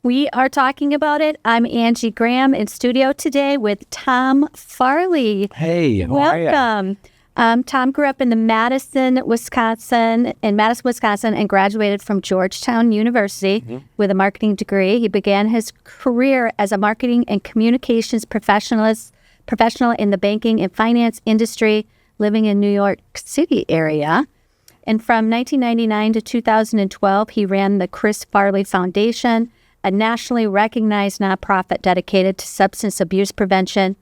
We are talking about it. I'm Angie Graham in studio today with Tom Farley. Hey, how are ya? Welcome. Tom grew up in Madison, Wisconsin, and graduated from Georgetown University with a marketing degree. He began his career as a marketing and communications professional in the banking and finance industry, living in New York City area. And from 1999 to 2012, he ran the Chris Farley Foundation, a nationally recognized nonprofit dedicated to substance abuse prevention.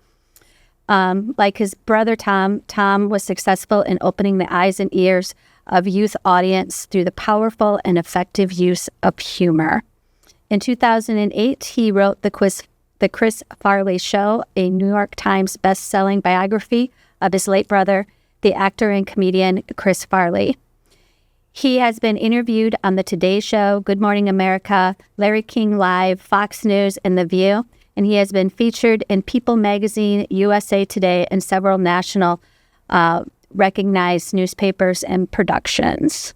Like his brother Tom was successful in opening the eyes and ears of youth audience through the powerful and effective use of humor. In 2008, he wrote the Chris Farley Show, a New York Times best-selling biography of his late brother, the actor and comedian Chris Farley. He has been interviewed on The Today Show, Good Morning America, Larry King Live, Fox News, and The View. And he has been featured in People Magazine, USA Today, and several national recognized newspapers and publications.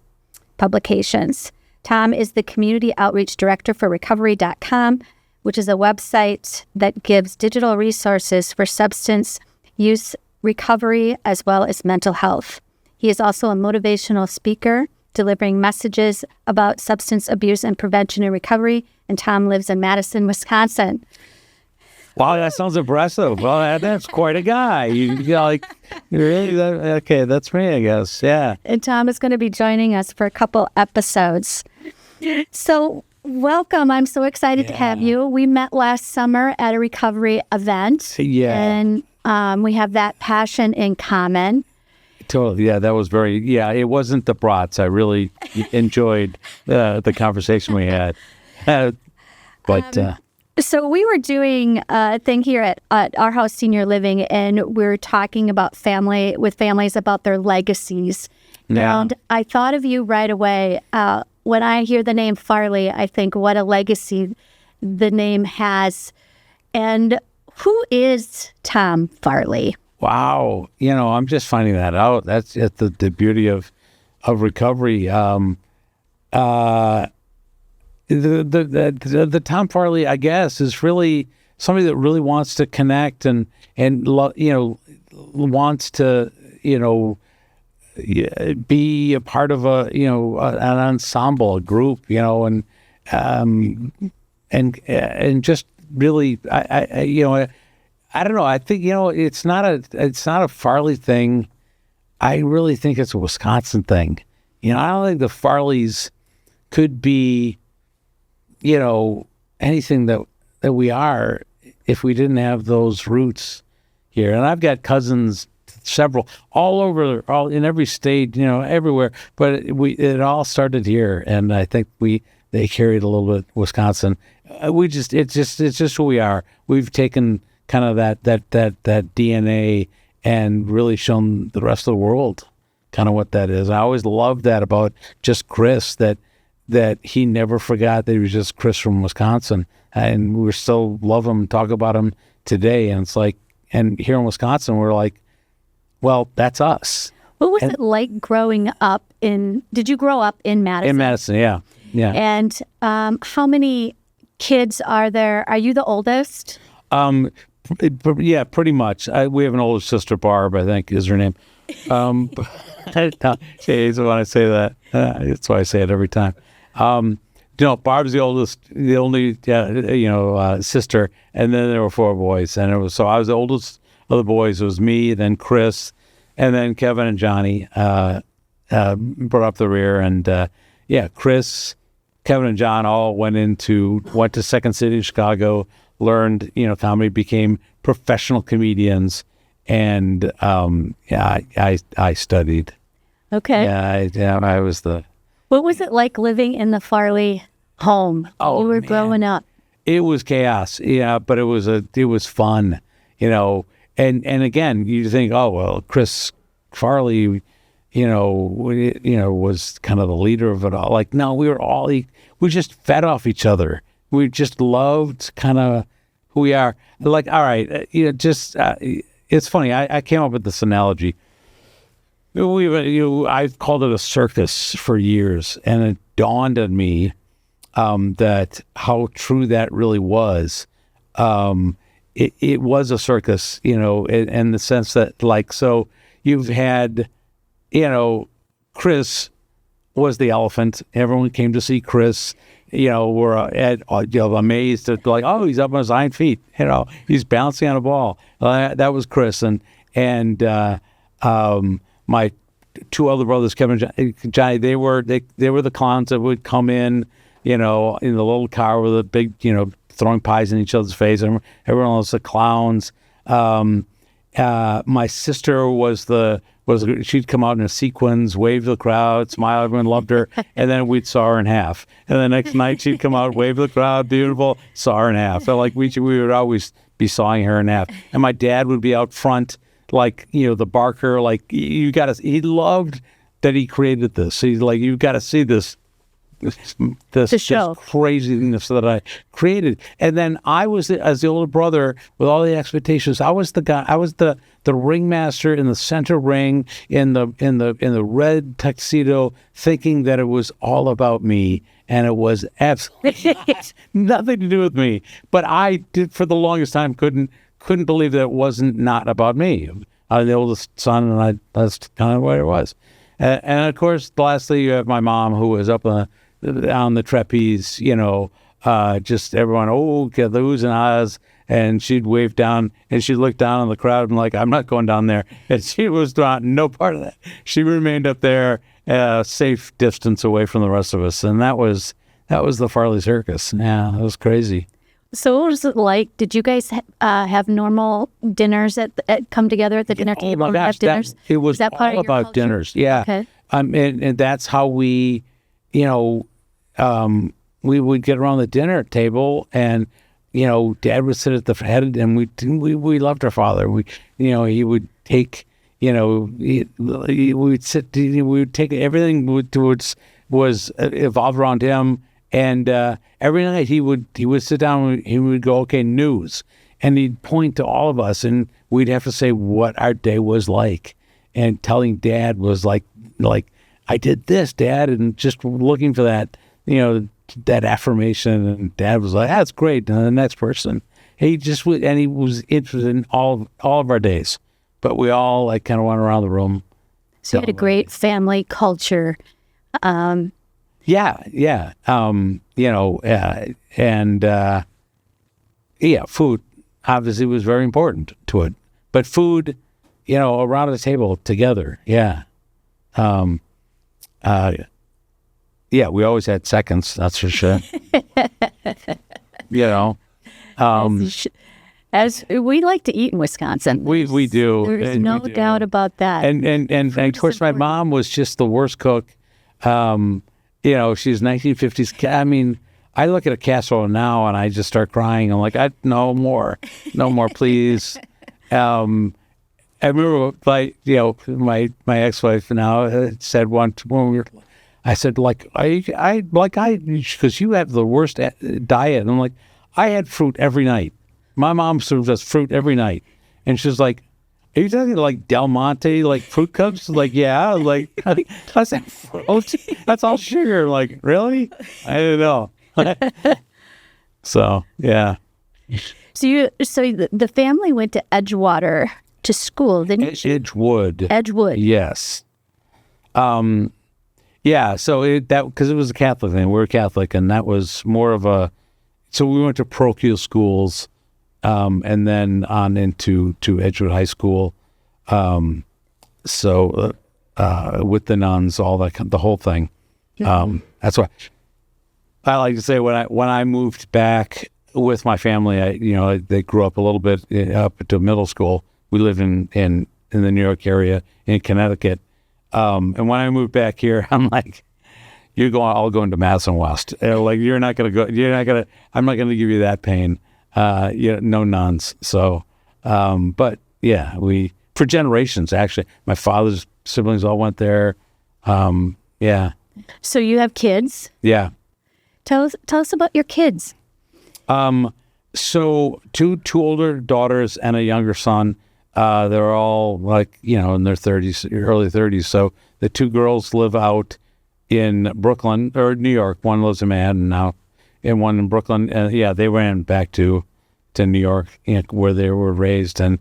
Tom is the Community Outreach Director for Recovery.com, which is a website that gives digital resources for substance use recovery as well as mental health. He is also a motivational speaker, delivering messages about substance abuse and prevention and recovery. And Tom lives in Madison, Wisconsin. Wow, that sounds impressive. Well, that's quite a guy. Okay, that's me, I guess. Yeah. And Tom is going to be joining us for a couple episodes. So welcome. I'm so excited to have you. We met last summer at a recovery event. Yeah. And we have that passion in common. Totally. Yeah, that was it wasn't the brats. I really enjoyed the conversation we had. So we were doing a thing here at our house, Senior Living, and we were talking about families about their legacies. Yeah. And I thought of you right away. When I hear the name Farley, I think what a legacy the name has. And who is Tom Farley? Wow. I'm just finding that out. That's the beauty of recovery. The Tom Farley, I guess, is really somebody that really wants to connect and wants to be a part of an ensemble, a group, and just really I don't know. I think it's not a Farley thing. I really think it's a Wisconsin thing. I don't think the Farleys could be anything that we are if we didn't have those roots here. And I've got cousins, several, all over, all in every state, everywhere. But it all started here, and I think they carried a little bit Wisconsin. It's just who we are. We've taken kind of that DNA and really shown the rest of the world kind of what that is. I always loved that about just Chris, that he never forgot that he was just Chris from Wisconsin, and we still love him, talk about him today. And it's like, and here in Wisconsin, we're like, well, that's us. What was it like growing up did you grow up in Madison? In Madison, yeah. And how many kids are there? Are you the oldest? Yeah, pretty much. We have an older sister, Barb, I think is her name. When I say that, that's why I say it every time. Barb's the only sister, and then there were four boys, and I was the oldest of the boys. It was me, then Chris, and then Kevin and Johnny brought up the rear, and Chris, Kevin, and John all went to Second City in Chicago, learned comedy, became professional comedians, and I studied. Okay. I was the. What was it like living in the Farley home? Oh, you were growing up. It was chaos, but it was fun, and again, you think, oh well, Chris Farley, was kind of the leader of it all. Like, no, we just fed off each other. We just loved kind of who we are. Like, all right, it's funny. I came up with this analogy. I've called it a circus for years, and it dawned on me that how true that really was. It was a circus, in the sense that, like, so you've had, Chris was the elephant. Everyone came to see Chris. Were amazed at, like, oh, he's up on his hind feet. He's bouncing on a ball. That was Chris, and my two other brothers, Kevin and Johnny. They were the clowns that would come in, in the little car with a big, throwing pies in each other's face, and everyone else the clowns. My sister she'd come out in a sequins, wave to the crowd, smile, everyone loved her, and then we'd saw her in half. And the next night she'd come out, wave to the crowd, beautiful, saw her in half. So like we would always be sawing her in half. And my dad would be out front, like, the barker, like, he loved that he created this. He's like, you've got to see this craziness that I created. And then I was, as the older brother, with all the expectations, I was the guy. I was the ringmaster in the center ring, in the red tuxedo, thinking that it was all about me, and it was absolutely nothing to do with me. But I did, for the longest time, couldn't believe that it wasn't not about me. I'm the oldest son, and that's kind of what it was. And of course, lastly, you have my mom, who was up on the trapeze, just everyone, the oohs and ahs, and she'd wave down, and she'd look down on the crowd and like, I'm not going down there. And she was no part of that. She remained up there, a safe distance away from the rest of us, and that was the Farley Circus. Yeah, that was crazy. So what was it like? Did you guys have normal dinners come together at the dinner table? Oh my gosh, it was all about dinners. Yeah, okay. And that's how we, we would get around the dinner table, and Dad would sit at the head, and we loved our father. He would take, we would sit, we would take everything was evolved around him. And every night he would sit down and he would go, okay, news. And he'd point to all of us, and we'd have to say what our day was like. And telling Dad was like, I did this, Dad, and just looking for that, that affirmation. And Dad was like, that's great. And the next person. He was interested in all of our days. But we all like kind of went around the room. So you had a great family culture. Yeah. Food obviously was very important to it. But food, around the table together, yeah. We always had seconds, that's for sure. As we like to eat in Wisconsin. We do. There's no doubt about that. And of course, my mom was just the worst cook. She's 1950s. I mean, I look at a casserole now and I just start crying. I'm like, no more, please. I remember, my ex-wife now said when we were, I said, because you have the worst diet. And I'm like, I had fruit every night. My mom served us fruit every night, and she's like, are you talking like Del Monte, like fruit cups? Like, yeah, like that's fruit. That's all sugar. Like, really? I don't know. So, yeah. So the family went to Edgewater to school, didn't you? Edgewood. Yes. Yeah. So because it was a Catholic thing. We're Catholic, and that was more of a. So we went to parochial schools. And then on into Edgewood High School, with the nuns, all that, the whole thing. That's why I like to say when I moved back with my family, they grew up a little bit up to middle school. We lived in the New York area in Connecticut, and when I moved back here, I'm like, I'll go into Madison West. Like, I'm not gonna give you that pain. No nuns. So, but yeah, for generations, actually, my father's siblings all went there. Yeah. So you have kids? Yeah. Tell us about your kids. So two older daughters and a younger son. They're all in their 30s, early 30s. So the two girls live out in Brooklyn or New York. One lives in Manhattan now, and one in Brooklyn. They ran back to New York, where they were raised. And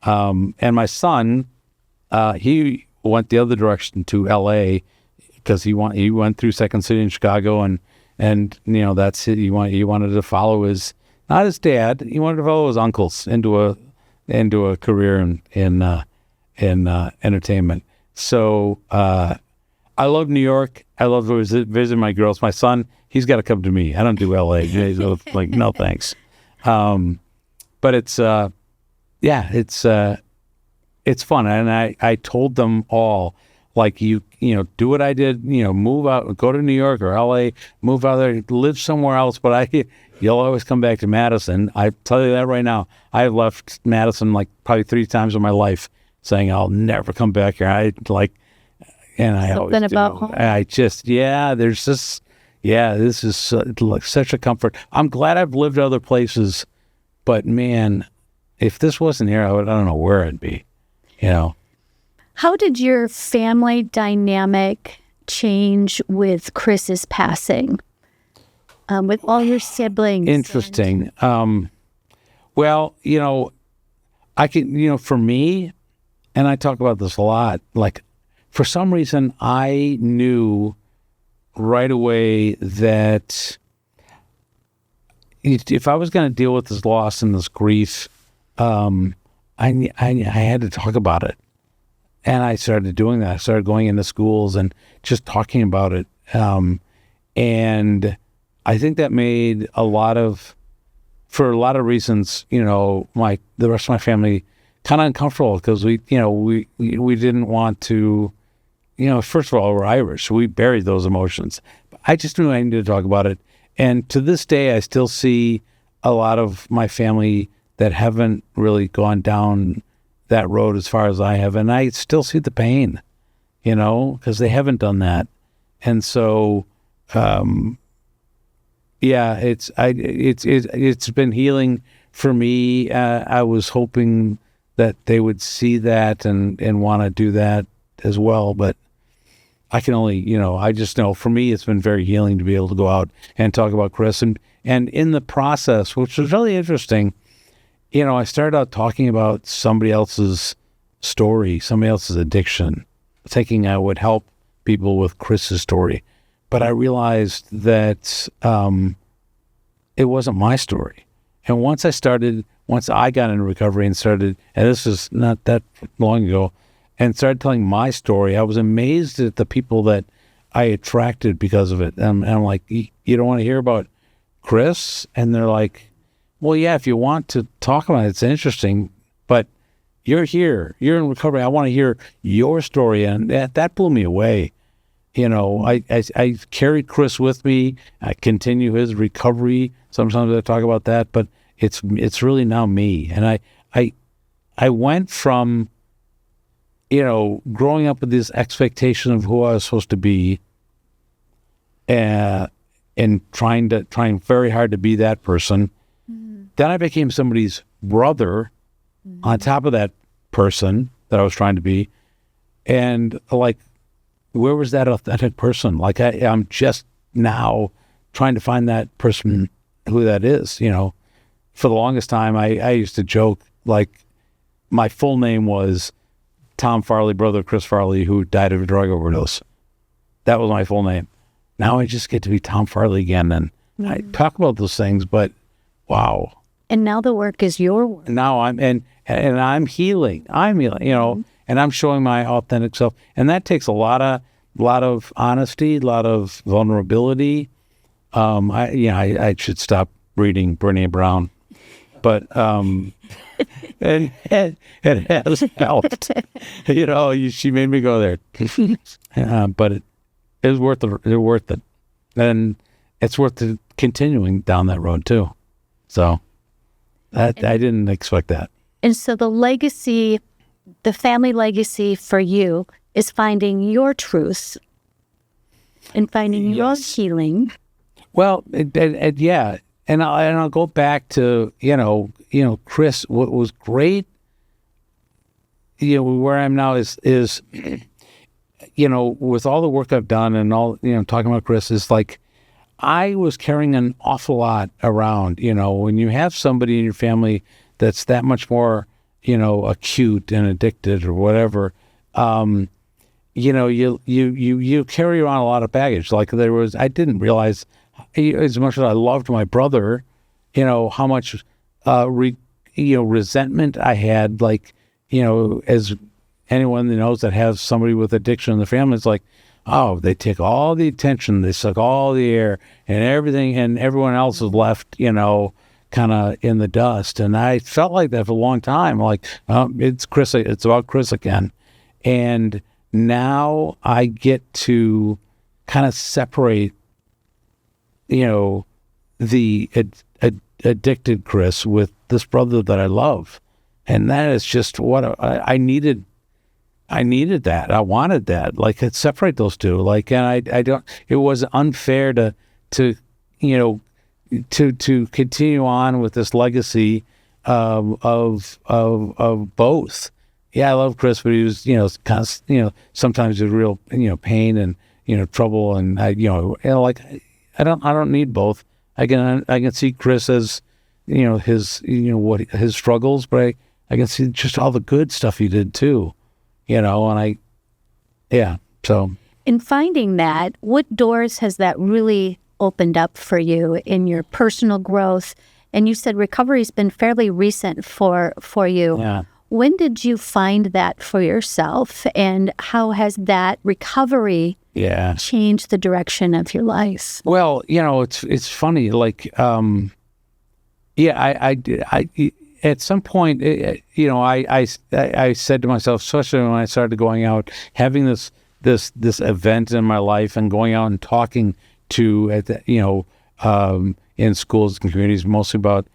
my son, he went the other direction to L.A. because he went through Second City in Chicago, and that's it. He wanted to follow not his dad. He wanted to follow his uncles into a career in entertainment. So I love New York. I love visiting my girls. My son, he's got to come to me. I don't do L.A. He's like, no thanks. But it's fun, and I told them all, like, you do what I did, move out, go to New York or LA, move out there, live somewhere else, but you'll always come back to Madison. I tell you that right now. I've left Madison like probably 3 times in my life, saying I'll never come back here. I always do. About home. This is like such a comfort. I'm glad I've lived other places, but man, if this wasn't here, I don't know where I'd be. How did your family dynamic change with Chris's passing? With all your siblings? Interesting. Well, I can, for me, and I talk about this a lot, like, for some reason, I knew right away that if I was going to deal with this loss and this grief, I had to talk about it. And I started doing that. I started going into schools and just talking about it. And I think that made for a lot of reasons, the rest of my family kind of uncomfortable, because we didn't want to, first of all, we're Irish, so we buried those emotions. I just knew I needed to talk about it. And to this day, I still see a lot of my family that haven't really gone down that road as far as I have, and I still see the pain, because they haven't done that. And so, it's been healing for me. I was hoping that they would see that and want to do that as well, but I can only, I just know for me, it's been very healing to be able to go out and talk about Chris. And in the process, which was really interesting, I started out talking about somebody else's story, somebody else's addiction, thinking I would help people with Chris's story. But I realized that it wasn't my story. And once I got into recovery and started, and this is not that long ago, and started telling my story, I was amazed at the people that I attracted because of it. And I'm like, you don't want to hear about Chris? And they're like, well, yeah, if you want to talk about it, it's interesting, but you're here, you're in recovery. I want to hear your story. And that blew me away. I carried Chris with me. I continue his recovery. Sometimes I talk about that, but it's really now me. And I went from, growing up with this expectation of who I was supposed to be, and trying very hard to be that person. Then I became somebody's brother on top of that person that I was trying to be. And like, where was that authentic person? Like, I'm just now trying to find that person, who that is. For the longest time, I used to joke, like, my full name was Tom Farley, brother of Chris Farley, who died of a drug overdose. That was my full name. Now I just get to be Tom Farley again. And I talk about those things, but wow. And now the work is your work. Now I'm healing. And I'm showing my authentic self. And that takes a lot of honesty, a lot of vulnerability. I should stop reading Brené Brown, but it has helped. She made me go there. But it was worth it. And it's worth continuing down that road too. So I didn't expect that. And so the family legacy for you is finding your truth and finding your healing. Well, yeah. And I'll go back to, Chris, what was great, where I'm now is, with all the work I've done and all, talking about Chris, is like, I was carrying an awful lot around. When you have somebody in your family that's that much more, acute and addicted or whatever, you carry around a lot of baggage. Like I didn't realize, as much as I loved my brother, how much, resentment I had. Like, as anyone that knows that has somebody with addiction in the family, it's like, oh, they take all the attention, they suck all the air and everything, and everyone else is left, kind of in the dust. And I felt like that for a long time. Like, it's Chris, it's about Chris again. And now I get to kind of separate, the addicted Chris with this brother that I love. And that is just what I needed. I needed that. I wanted that. Like, separate those two. Like, and I don't. It was unfair to continue on with this legacy of both. Yeah, I love Chris, but he was sometimes there's real pain and trouble, and I don't need both. I can see Chris as his struggles, but I can see just all the good stuff he did too. So. In finding that, what doors has that really opened up for you in your personal growth? And you said recovery's been fairly recent for you. Yeah. When did you find that for yourself, and how has that recovery changed the direction of your life? Well, it's funny. Like, I at some point, I said to myself, especially when I started going out, having this event in my life and going out and talking to in schools and communities, mostly about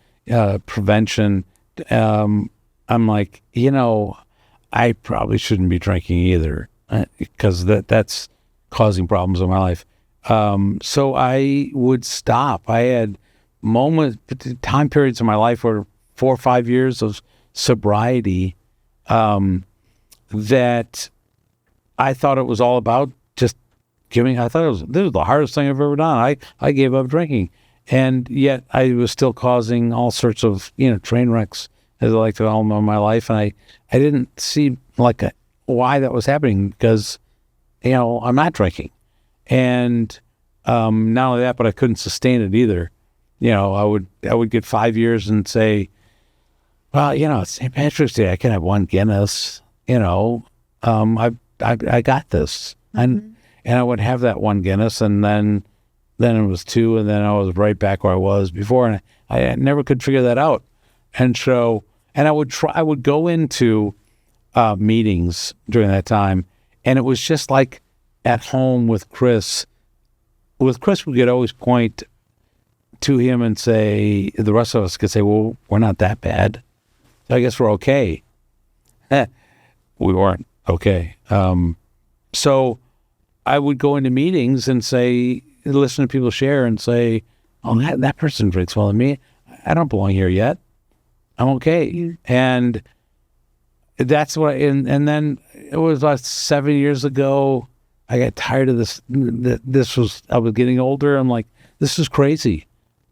prevention. I'm like, I probably shouldn't be drinking either, because that's causing problems in my life. So I would stop. I had time periods in my life where 4 or 5 years of sobriety, that I thought it was all about just giving. I thought this was the hardest thing I've ever done. I gave up drinking, and yet I was still causing all sorts of train wrecks, as I like to call them, in my life, and I didn't see why that was happening, because I'm not drinking, and not only that, but I couldn't sustain it either. I would get 5 years and say, well, it's St. Patrick's Day, I can have one Guinness. I got this, and I would have that one Guinness, and then it was two, and then I was right back where I was before, and I never could figure that out. And so, I would go into meetings during that time, and it was just like at home with Chris. With Chris, we could always point to him and say, the rest of us could say, well, we're not that bad, so I guess we're okay. We weren't okay. So I would go into meetings and say, listen to people share and say, oh, that person drinks well, and me, I don't belong here yet. I'm okay. And that's what, and then it was about 7 years ago, I got tired of this. I was getting older. I'm like, this is crazy.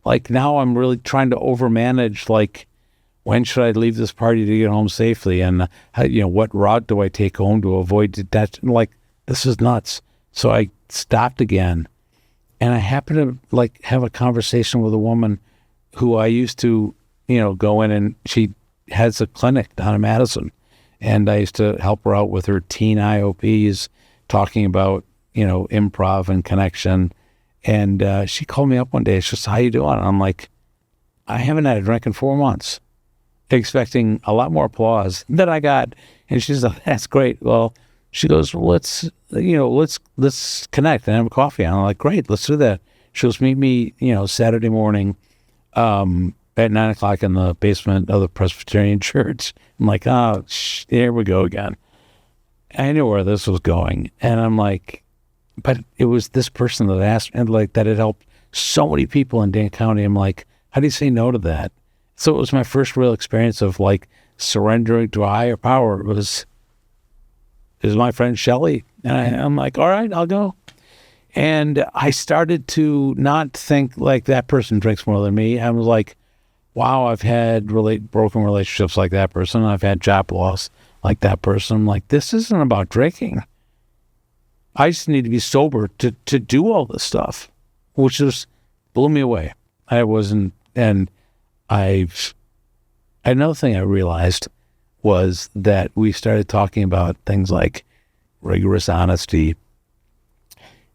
Like, now I'm really trying to overmanage, like, when should I leave this party to get home safely? And, what route do I take home to avoid detection? Like, this is nuts. So I stopped again. And I happened to, have a conversation with a woman who I used to, go in, and she has a clinic down in Madison. And I used to help her out with her teen IOPs, talking about, improv and connection. And she called me up one day. She said, how you doing? And I'm like, I haven't had a drink in 4 months, expecting a lot more applause than I got. And she said, that's great. Well, she goes, well, let's connect and have a coffee. And I'm like, great, let's do that. She goes, meet me, Saturday morning at 9:00 in the basement of the Presbyterian Church. I'm like, oh, here we go again. I knew where this was going. And I'm like, but it was this person that asked, and that had helped so many people in Dane County. I'm like, how do you say no to that? So it was my first real experience of surrendering to a higher power. It is my friend Shelley. And I'm like, all right, I'll go. And I started to not think like that person drinks more than me. I was like, wow, I've had broken relationships like that person. I've had job loss like that person. I'm like, this isn't about drinking. I just need to be sober to do all this stuff, which just blew me away. I wasn't, and another thing I realized was that we started talking about things like rigorous honesty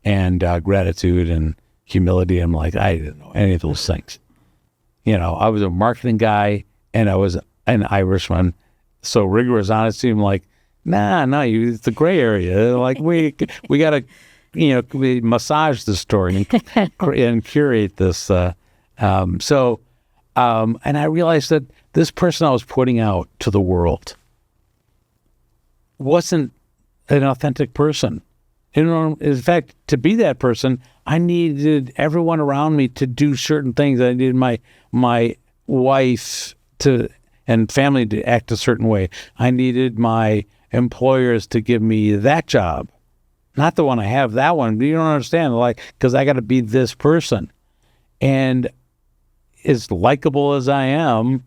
and gratitude and humility. I'm like, I didn't know any of those things. You know, I was a marketing guy and I was an Irishman. So rigorous honesty, I'm like, nah, it's the gray area. Like we got to, we massage the story and curate this. And I realized that this person I was putting out to the world wasn't an authentic person. In fact, to be that person, I needed everyone around me to do certain things. I needed my wife and family to act a certain way. I needed my employers to give me that job, not the one I have, that one. You don't understand, like, because I got to be this person. And as likable as I am,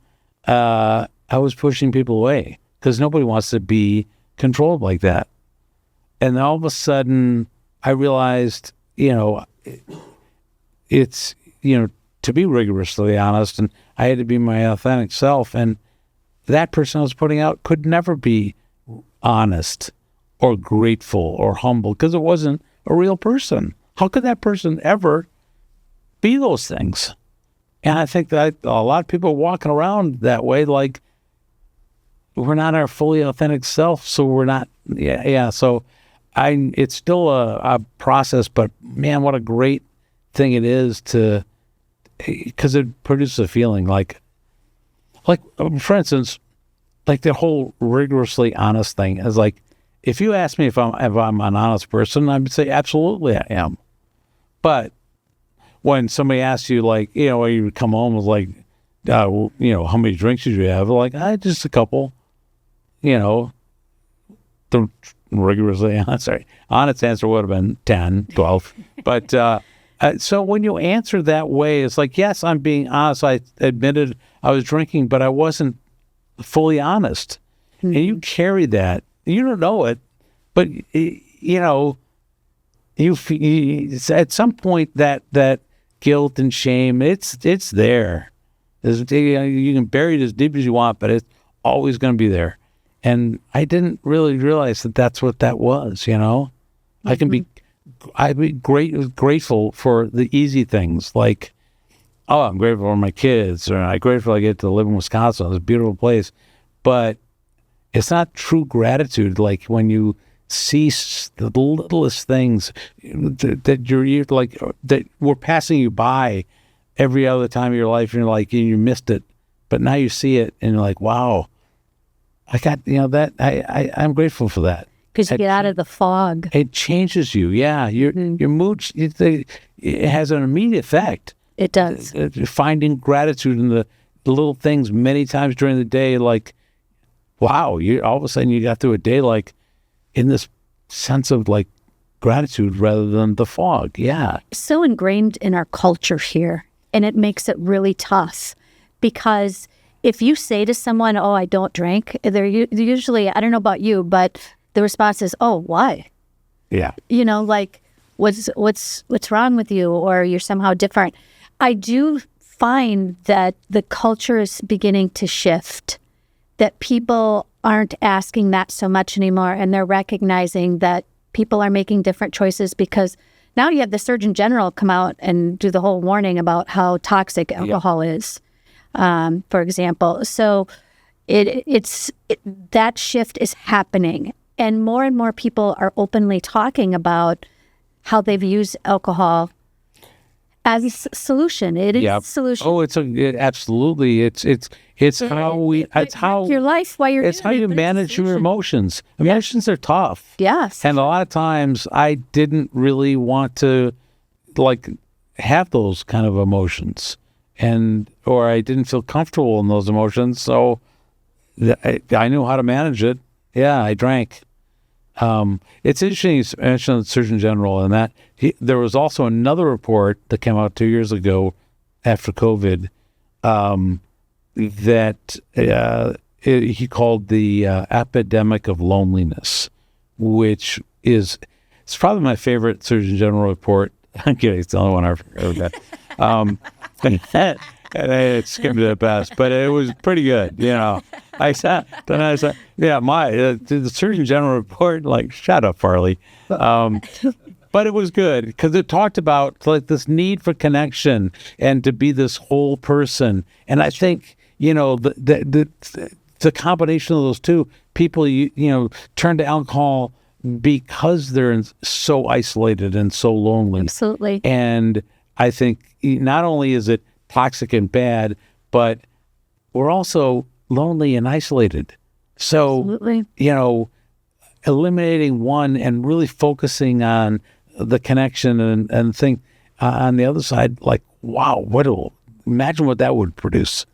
I was pushing people away because nobody wants to be controlled like that. And all of a sudden, I realized, it's, to be rigorously honest, and I had to be my authentic self. And that person I was putting out could never be honest or grateful or humble because it wasn't a real person. How could that person ever be those things? And I think that a lot of people are walking around that way, like we're not our fully authentic self. So we're not, So it's still a process, but man, what a great thing it is because it produces a feeling like, for instance, like the whole rigorously honest thing is like, if you ask me if I'm an honest person, I would say absolutely I am. But when somebody asks you, like, you come home with like, how many drinks did you have? Like, just a couple. The rigorously honest answer would have been 10, 12. But so when you answer that way, it's like, yes, I'm being honest. I admitted I was drinking, but I wasn't fully honest. Mm-hmm. And you carry that. You don't know it, but you at some point that guilt and shame, it's there. You can bury it as deep as you want, but it's always going to be there. And I didn't really realize that that's what that was. Mm-hmm. I'd be grateful for the easy things, like, oh, I'm grateful for my kids, or I'm grateful I get to live in Wisconsin. It's a beautiful place. But it's not true gratitude, like when you see the littlest things that you're like, that were passing you by every other time of your life, and you're like, you missed it. But now you see it, and you're like, wow, I got, that, I'm grateful for that. Because you get out of the fog. It changes you, yeah. Your mood, it has an immediate effect. It does. Finding gratitude in the little things many times during the day, like, wow, all of a sudden you got through a day like in this sense of like gratitude rather than the fog. Yeah. So ingrained in our culture here, and it makes it really tough because if you say to someone, oh, I don't drink, they're usually, I don't know about you, but the response is, oh, why? Yeah. Like, what's wrong with you? Or you're somehow different. I do find that the culture is beginning to shift, that people aren't asking that so much anymore, and they're recognizing that people are making different choices because now you have the Surgeon General come out and do the whole warning about how toxic alcohol is, for example. So that shift is happening. And more people are openly talking about how they've used alcohol as a solution. It is a solution. Oh, absolutely. It's how your life while you're. It's how you manage your emotions. Emotions are tough. Yes. And a lot of times I didn't really want to like have those kind of emotions, or I didn't feel comfortable in those emotions. So I knew how to manage it. Yeah, I drank. It's interesting you mentioned the Surgeon General, and that there was also another report that came out 2 years ago after COVID that he called the epidemic of loneliness, which it's probably my favorite Surgeon General report. I'm kidding, it's the only one I've ever got. It skimmed it at best, but it was pretty good. I said, yeah, the Surgeon General report, like, shut up, Farley. But it was good because it talked about like this need for connection and to be this whole person. And I think, the combination of those two, people, turn to alcohol because they're so isolated and so lonely. Absolutely. And I think not only is it toxic and bad, but we're also lonely and isolated. So, Absolutely. Eliminating one and really focusing on the connection and think on the other side, like, wow, imagine what that would produce.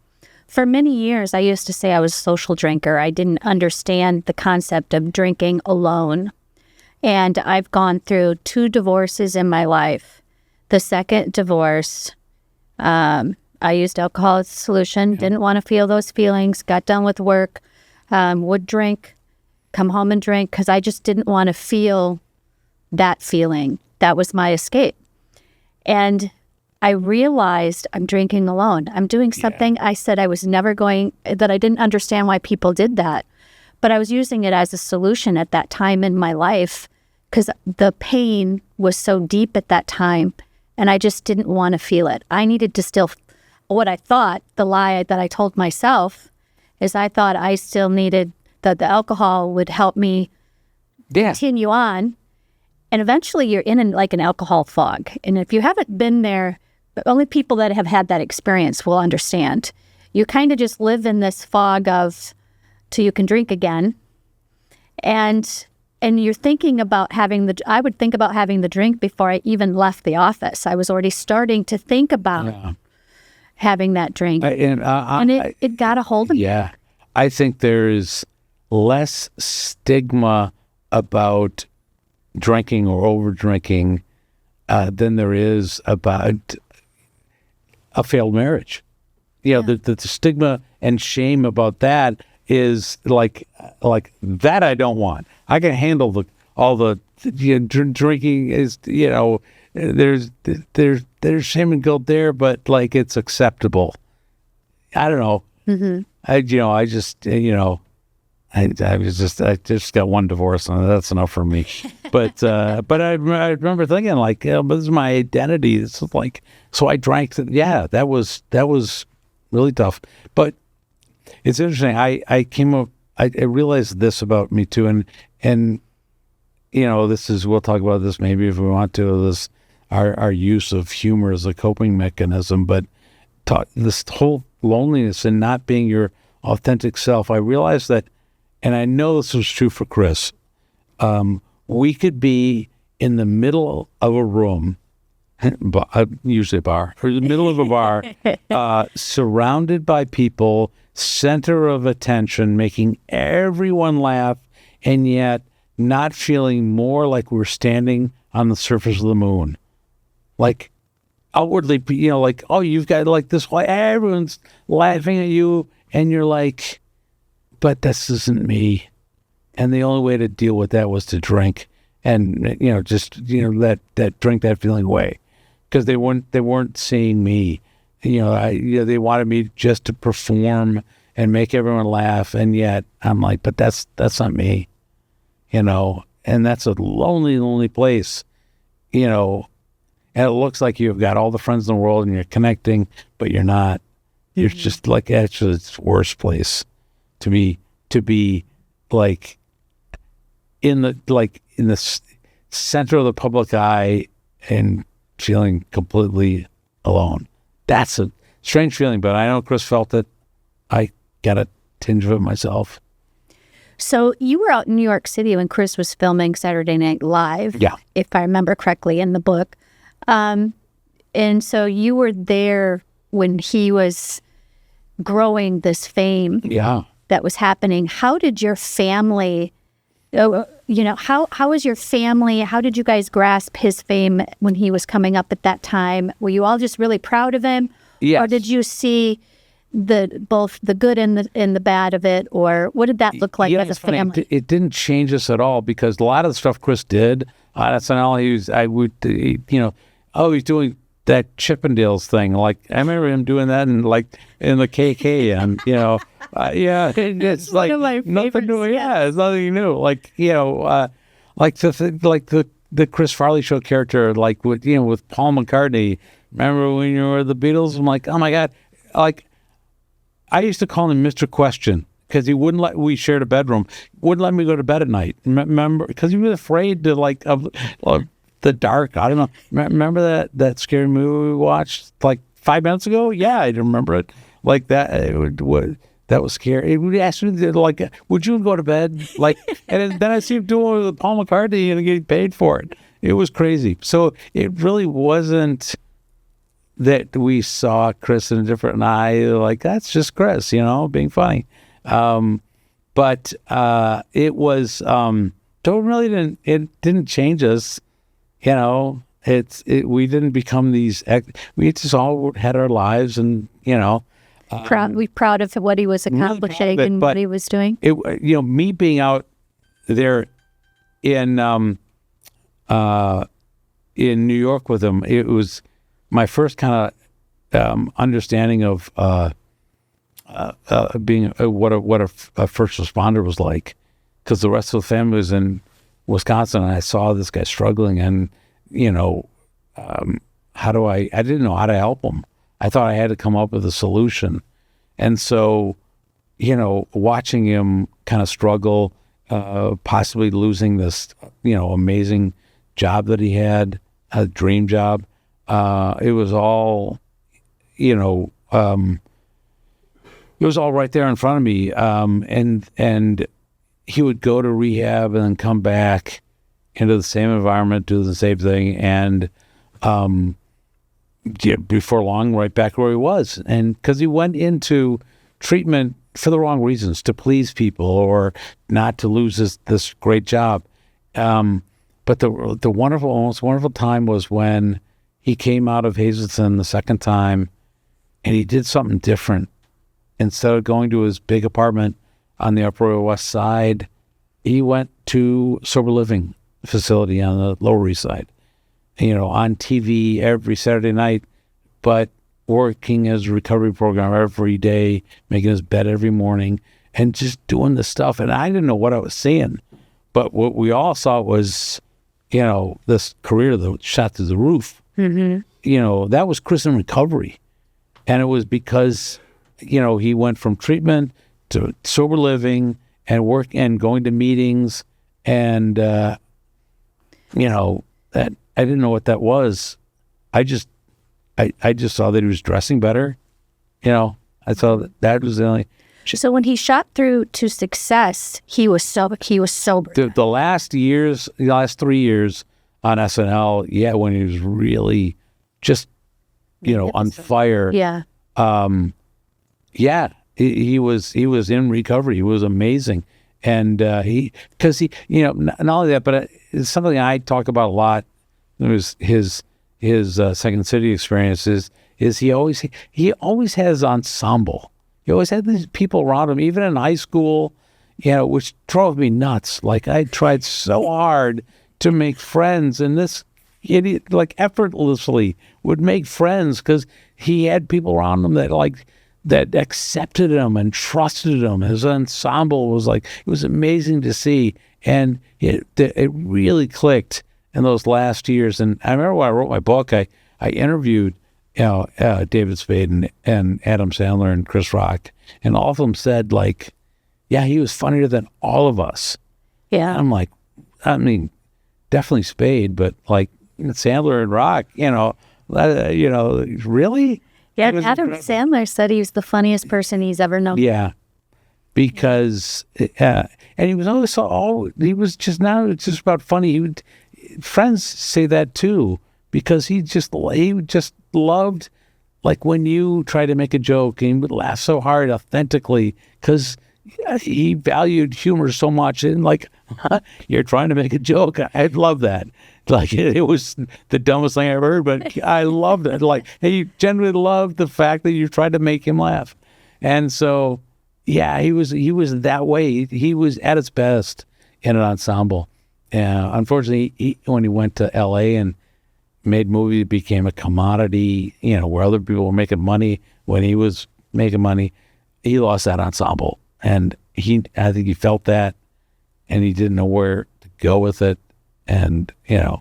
For many years, I used to say I was a social drinker. I didn't understand the concept of drinking alone. And I've gone through 2 divorces in my life. The second divorce, I used alcohol as a solution, didn't want to feel those feelings, got done with work, would drink, come home and drink, because I just didn't want to feel that feeling. That was my escape. And I realized I'm drinking alone. I'm doing something I said I was never going, that I didn't understand why people did that. But I was using it as a solution at that time in my life because the pain was so deep at that time. And I just didn't want to feel it. I needed to still, what I thought, the lie that I told myself is I thought I still needed, that the alcohol would help me continue on. And eventually you're in an alcohol fog. And if you haven't been there, only people that have had that experience will understand. You kind of just live in this fog of, till you can drink again. And you're thinking about I would think about having the drink before I even left the office. I was already starting to think about having that drink. And it got a hold of me. Yeah. I think there is less stigma about drinking or over drinking than there is about a failed marriage. The stigma and shame about that is like that I don't want. I can handle all the drinking is, there's shame and guilt there, but like it's acceptable. I don't know. Mm-hmm. I just got one divorce and that's enough for me. But I remember thinking like, but this is my identity. This is like, so I drank. That was really tough. But it's interesting. I realized this about me too. And we'll talk about this maybe if we want to, our use of humor as a coping mechanism, but this whole loneliness and not being your authentic self. I realized that, and I know this was true for Chris, we could be in the middle of a room, usually a bar, or the middle of a bar, surrounded by people, center of attention, making everyone laugh, and yet not feeling more like we're standing on the surface of the moon. Like outwardly, like, oh, you've got like this, everyone's laughing at you, and you're like, but this isn't me. And the only way to deal with that was to drink and, that drink that feeling away, because they weren't seeing me. They wanted me just to perform and make everyone laugh. And yet I'm like, but that's not me, and that's a lonely, lonely place, and it looks like you've got all the friends in the world and you're connecting, but you're not. You're just like, actually, it's the worst place to be like in the center of the public eye and feeling completely alone. That's a strange feeling, but I know Chris felt it. I got a tinge of it myself. So you were out in New York City when Chris was filming Saturday Night Live, if I remember correctly in the book. And so you were there when he was growing this fame that was happening. How did your family how was your family? How did you guys grasp his fame when he was coming up at that time? Were you all just really proud of him? Yes. Or did you see both the good and the bad of it? Or what did that look like as a family? It didn't change us at all, because a lot of the stuff Chris did on SNL, he's doing that Chippendales thing. Like, I remember him doing that in the KK, and it's like one of my nothing new. favorites, Yeah, it's nothing new. Like, the Chris Farley show character, like with Paul McCartney. Remember when you were the Beatles? I'm like, oh my God, like I used to call him Mr. Question, because he wouldn't we shared a bedroom, wouldn't let me go to bed at night. Remember, because he was afraid to of the dark. I don't know. Remember that scary movie we watched like 5 minutes ago? Yeah, I remember it. Like that. That was scary. It would ask me like, would you go to bed? Like, and then I see him doing it with Paul McCartney and getting paid for it. It was crazy. So it really wasn't that we saw Chris in a different eye. Like, that's just Chris, being funny. But it was. It didn't change us. We didn't become these. We just all had our lives, and proud of what he was accomplishing really and what he was doing. Me being out there in New York with him, it was my first kind of understanding of being what a first responder was like, because the rest of the family was in Wisconsin, and I saw this guy struggling, and I didn't know how to help him. I thought I had to come up with a solution. And so, watching him kind of struggle, possibly losing this, amazing job that he had, a dream job, it was all, it was all right there in front of me. And he would go to rehab and then come back into the same environment, do the same thing, and before long, right back where he was. And because he went into treatment for the wrong reasons, to please people or not to lose this great job. But the most wonderful time was when he came out of Hazleton the second time, and he did something different. Instead of going to his big apartment on the Upper West Side, he went to sober living facility on the Lower East Side. On TV every Saturday night, but working as a recovery program every day, making his bed every morning, and just doing the stuff. And I didn't know what I was seeing, but what we all saw was, this career that shot through the roof. Mm-hmm. That was Chris in recovery. And it was because, he went from treatment to sober living and work and going to meetings, and, that I didn't know what that was. I just saw that he was dressing better. I saw that was the only. So when he shot through to success, he was sober. The last 3 years on SNL, when he was really just, on fire. Yeah. He was in recovery. He was amazing. And because not only that, but it's something I talk about a lot. It was his Second City experiences. He always has ensemble. He always had these people around him, even in high school, which drove me nuts. Like, I tried so hard to make friends, and this idiot, like, effortlessly would make friends because he had people around him that accepted him and trusted him. His ensemble was it was amazing to see, and it really clicked in those last years. And I remember when I wrote my book, I interviewed David Spade and Adam Sandler and Chris Rock, and all of them said, he was funnier than all of us. Yeah. I'm like, definitely Spade, but Sandler and Rock, really? Yeah, Adam Sandler said he was the funniest person he's ever known. Yeah, because and he was always he was just about funny. Friends say that too, because he just loved when you try to make a joke, and he would laugh so hard authentically because he valued humor so much, and like, you're trying to make a joke. I love that. Like, it was the dumbest thing I ever heard, but I loved it. Like, he genuinely loved the fact that you tried to make him laugh. And so, yeah, he was that way. He was at his best in an ensemble. Unfortunately, when he went to L.A. and made movies, it became a commodity, where other people were making money. When he was making money, he lost that ensemble. And I think he felt that, and he didn't know where to go with it. And, the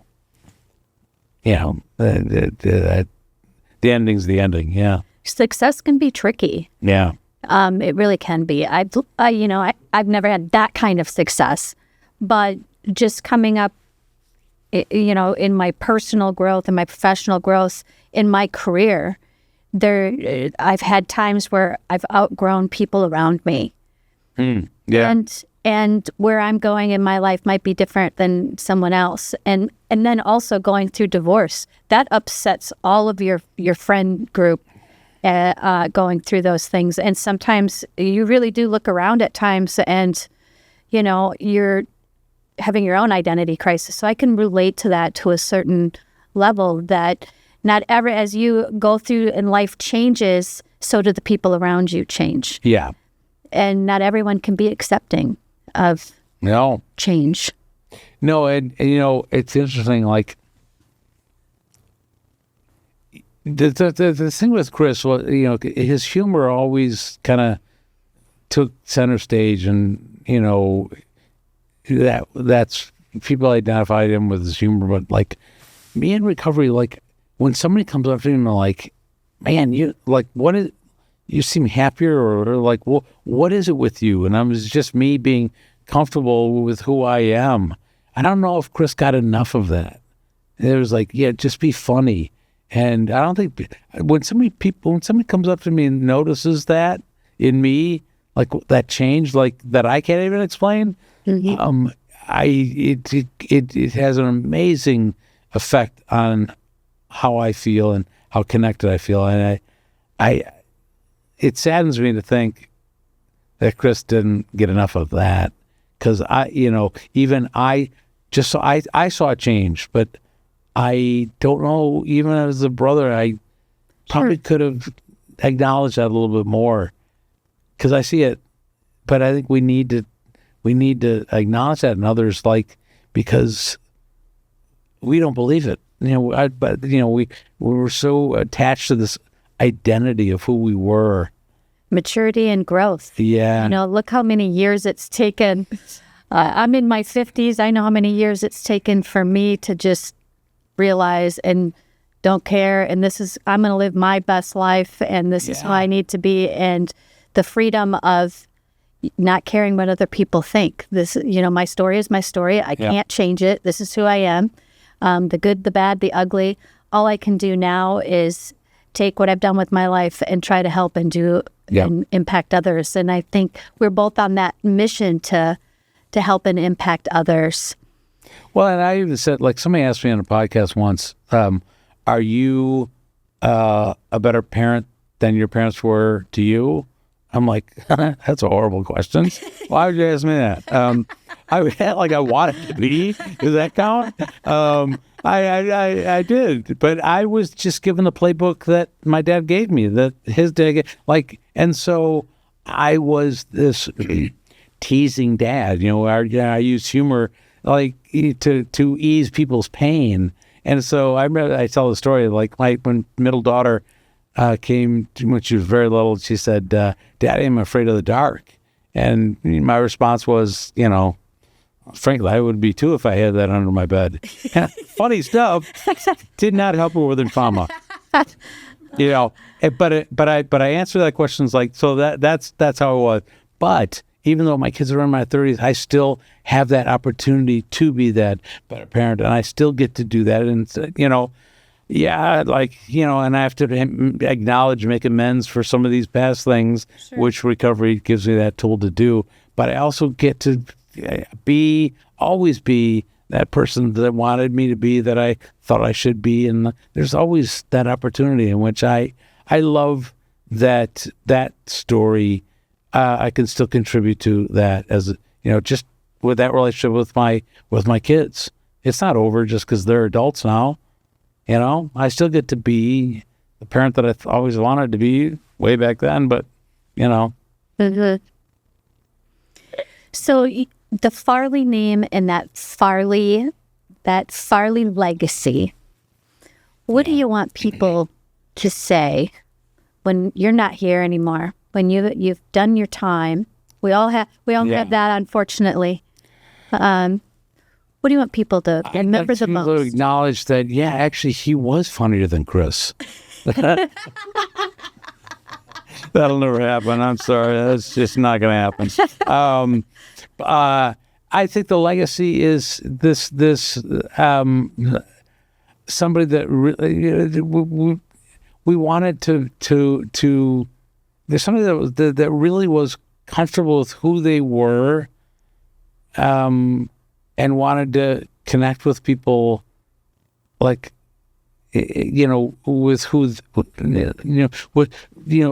ending's the ending. Yeah. Success can be tricky. Yeah. It really can be. I've never had that kind of success, but just coming up, in my personal growth and my professional growth in my career, I've had times where I've outgrown people around me. Yeah. And where I'm going in my life might be different than someone else. And then also going through divorce, that upsets all of your friend group, going through those things. And sometimes you really do look around at times and, you're having your own identity crisis. So I can relate to that to a certain level, that not ever as you go through and life changes, so do the people around you change. Yeah. And not everyone can be accepting of change. No, and it's interesting, like, the thing with Chris was, his humor always kind of took center stage, and, that's, people identified him with his humor, but, like, me in recovery, like, when somebody comes up to me and like, man, you seem happier, or like, well, what is it with you? And it's just me being comfortable with who I am. I don't know if Chris got enough of that. It was like, yeah, just be funny. And I don't think when somebody comes up to me and notices that in me, like that change, like that I can't even explain, it has an amazing effect on how I feel and how connected I feel. And it saddens me to think that Chris didn't get enough of that, because I saw a change, but I don't know, even as a brother, I probably could have acknowledged that a little bit more, because I see it, but I think we need to acknowledge that in others, like, because we don't believe it. We were so attached to this identity of who we were. Maturity and growth. Yeah. Look how many years it's taken. I'm in my 50s. I know how many years it's taken for me to just realize and don't care. And I'm going to live my best life. And this is who I need to be. And the freedom of not caring what other people think. My story is my story. I can't change it. This is who I am. The good, the bad, the ugly. All I can do now is take what I've done with my life and try to help and do and impact others. And I think we're both on that mission to help and impact others. Well, and I even said, like, somebody asked me on a podcast once, are you a better parent than your parents were to you? I'm like, that's a horrible question. Why would you ask me that? I wanted to be. Does that count? I did, but I was just given the playbook that my dad gave me, that his dad, and so I was this teasing dad. I use humor like to ease people's pain, and so I tell the story, like when middle daughter came when she was very little. She said, "Daddy, I'm afraid of the dark," and my response was, frankly, I would be too if I had that under my bed. Funny stuff. Did not help her with her trauma. But I answer that question like, so that's how it was. But even though my kids are in my 30s, I still have that opportunity to be that better parent, and I still get to do that. And and I have to acknowledge, make amends for some of these past things, which recovery gives me that tool to do. But I also get to always be that person that wanted me to be, that I thought I should be. And there's always that opportunity in which I love that story I can still contribute to that as just with that relationship with my kids. It's not over just because they're adults now. I still get to be the parent that I always wanted to be way back then. But Mm-hmm. So the Farley name and that Farley legacy. What do you want people to say when you're not here anymore? When you've done your time, we all have that, unfortunately. What do you want people to remember the most? To acknowledge that, actually, he was funnier than Chris. That'll never happen. I'm sorry. That's just not going to happen. I think the legacy is this somebody that really we wanted to. There's somebody that really was comfortable with who they were, and wanted to connect with people, like, with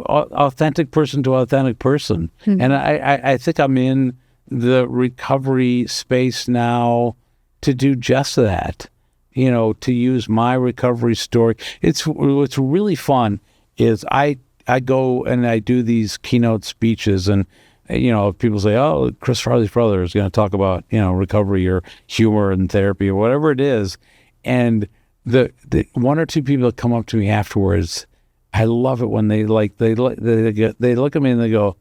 authentic person to authentic person. Mm-hmm. And I think I'm in the recovery space now to do just that, to use my recovery story. What's really fun is I go and I do these keynote speeches, and people say, oh, Chris Farley's brother is going to talk about recovery or humor and therapy or whatever it is, and the one or two people that come up to me afterwards, I love it when they look at me and they go,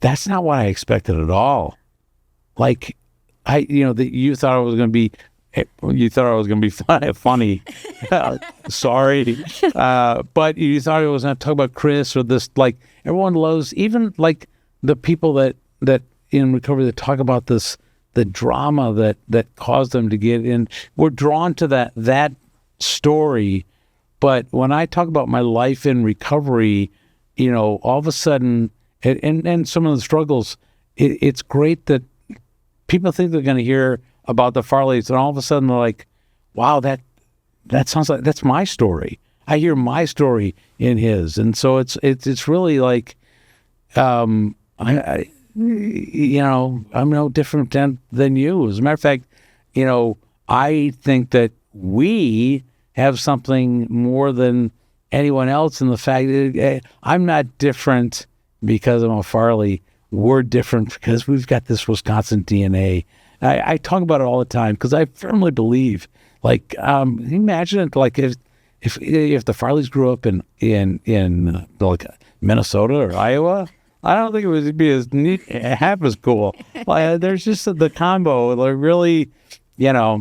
that's not what I expected at all. Like, you thought I was going to be funny. Sorry. But you thought I was going to talk about Chris or this, like, everyone loves, even like the people that in recovery that talk about this, the drama that caused them to get in. We're drawn to that story. But when I talk about my life in recovery, all of a sudden, and some of the struggles, it's great that people think they're going to hear about the Farleys, and all of a sudden they're like, wow, that sounds like that's my story. I hear my story in his. And so it's really like, I'm no different than you. As a matter of fact, I think that we have something more than anyone else in the fact that I'm not different because I'm a Farley. We're different because we've got this Wisconsin DNA. I talk about it all the time because I firmly believe, like, imagine it, like if the Farleys grew up in like Minnesota or Iowa, I don't think it would be as neat, half as cool. Like, there's just the combo, like, really, I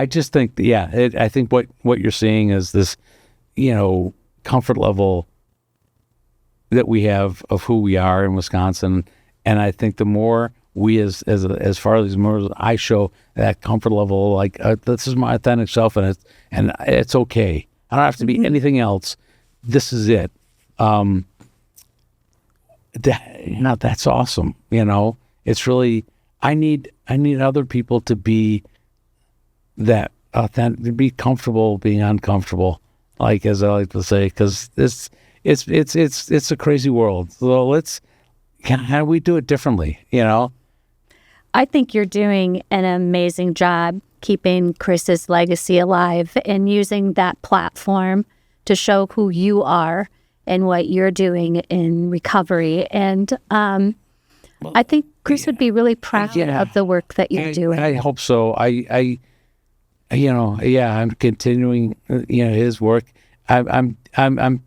just think, I think what you're seeing is this, comfort level that we have of who we are in Wisconsin, and I think the more we as Farley's, the more I show that comfort level, like, this is my authentic self, and it's okay. I don't have to be anything else. This is it. That's awesome. It's really, I need other people to be that authentic, to be comfortable being uncomfortable, like, as I like to say, because it's a crazy world. So how do we do it differently? I think you're doing an amazing job keeping Chris's legacy alive and using that platform to show who you are and what you're doing in recovery. And I think Chris would be really proud of the work that you're doing. I hope so. I'm continuing, his work. I'm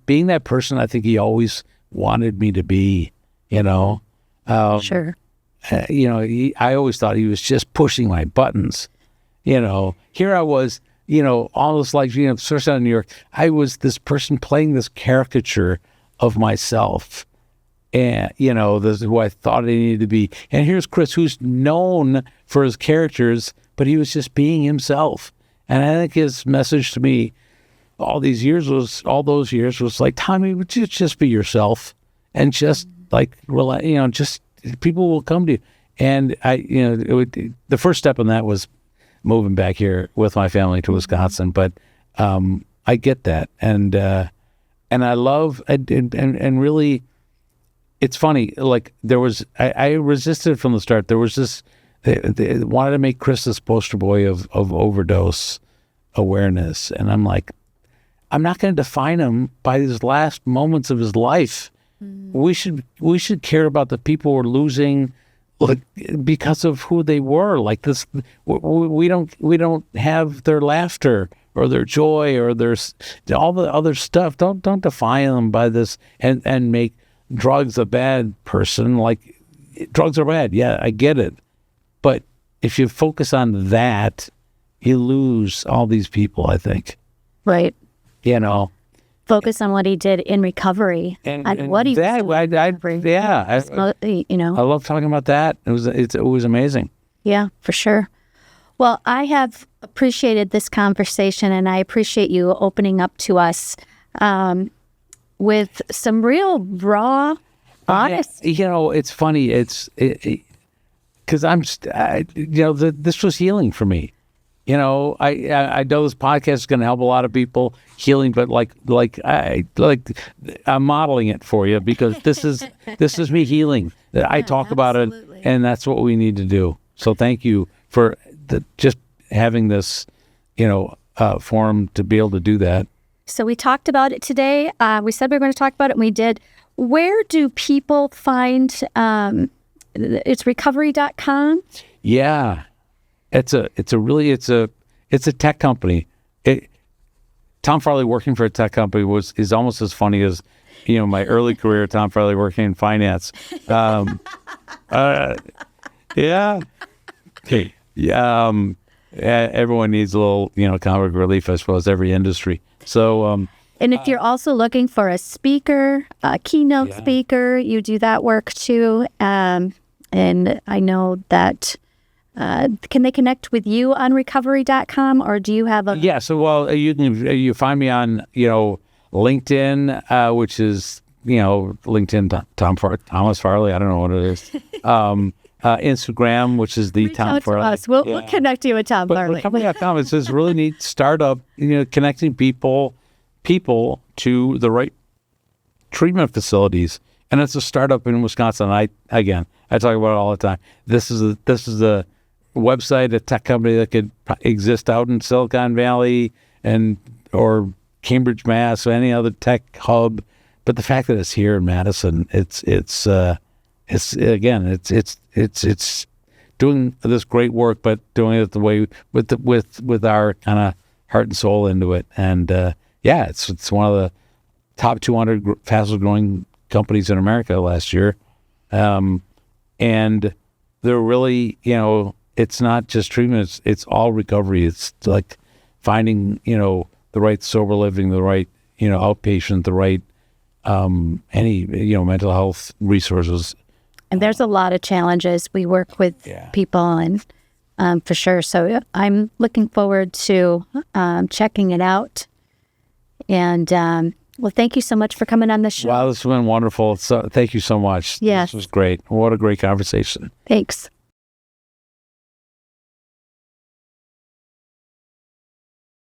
being that person I think he always wanted me to be, Sure. I always thought he was just pushing my buttons. Here I was, almost like, first out in New York, I was this person playing this caricature of myself. And, this is who I thought I needed to be. And here's Chris, who's known for his characters, but he was just being himself. And I think his message to me all those years was like, Tommy, would you just be yourself? And just like, just people will come to you. And the first step in that was moving back here with my family to Wisconsin. But I get that. And And I love, and really, it's funny. Like I resisted from the start. There was this, they wanted to make Chris this poster boy of overdose awareness. And I'm like, I'm not going to define him by his last moments of his life. We should care about the people we're losing, like, because of who they were. Like this, we don't have their laughter or their joy or their all the other stuff. Don't define them by this and make drugs a bad person. Like, drugs are bad. Yeah, I get it. But if you focus on that, you lose all these people, I think. Right. You know. Focus on what he did in recovery and what he that, was doing. You know. I love talking about that. It was amazing. Yeah, for sure. Well, I have appreciated this conversation, and I appreciate you opening up to us with some real raw, honest. You know, it's funny. Because this was healing for me. You know, I know this podcast is going to help a lot of people healing, but I'm modeling it for you because this is me healing. I talk about it, and that's what we need to do. So thank you for just having this, forum to be able to do that. So we talked about it today. We said we were going to talk about it, and we did. Where do people find? It's recovery.com. Yeah. It's a tech company. Tom Farley working for a tech company is almost as funny as, my early career. Tom Farley working in finance. Yeah. Okay. Yeah. Everyone needs a little, comic relief, I suppose. Every industry. So. And if you're also looking for a speaker, a keynote speaker, you do that work too. And I know that. Can they connect with you on recovery.com, or do you have a... Yeah, so, you find me on, LinkedIn, which is, LinkedIn, Thomas Farley, I don't know what it is. Instagram, which is the Tom Farley. Us. We'll connect you with Tom Farley. Recovery.com, it's this really neat startup, connecting people to the right treatment facilities. And it's a startup in Wisconsin. I talk about it all the time. This is a website, a tech company that could exist out in Silicon Valley or Cambridge, Mass, or any other tech hub. But the fact that it's here in Madison, it's doing this great work, but doing it the way with our kind of heart and soul into it. And it's one of the top 200 fastest growing companies in America last year. And they're really, it's not just treatment, it's all recovery. It's like finding, the right sober living, the right, outpatient, the right, any, mental health resources. And there's a lot of challenges. We work with people and for sure. So I'm looking forward to checking it out. And well, thank you so much for coming on the show. Wow, this has been wonderful. So thank you so much. Yes. This was great. What a great conversation. Thanks.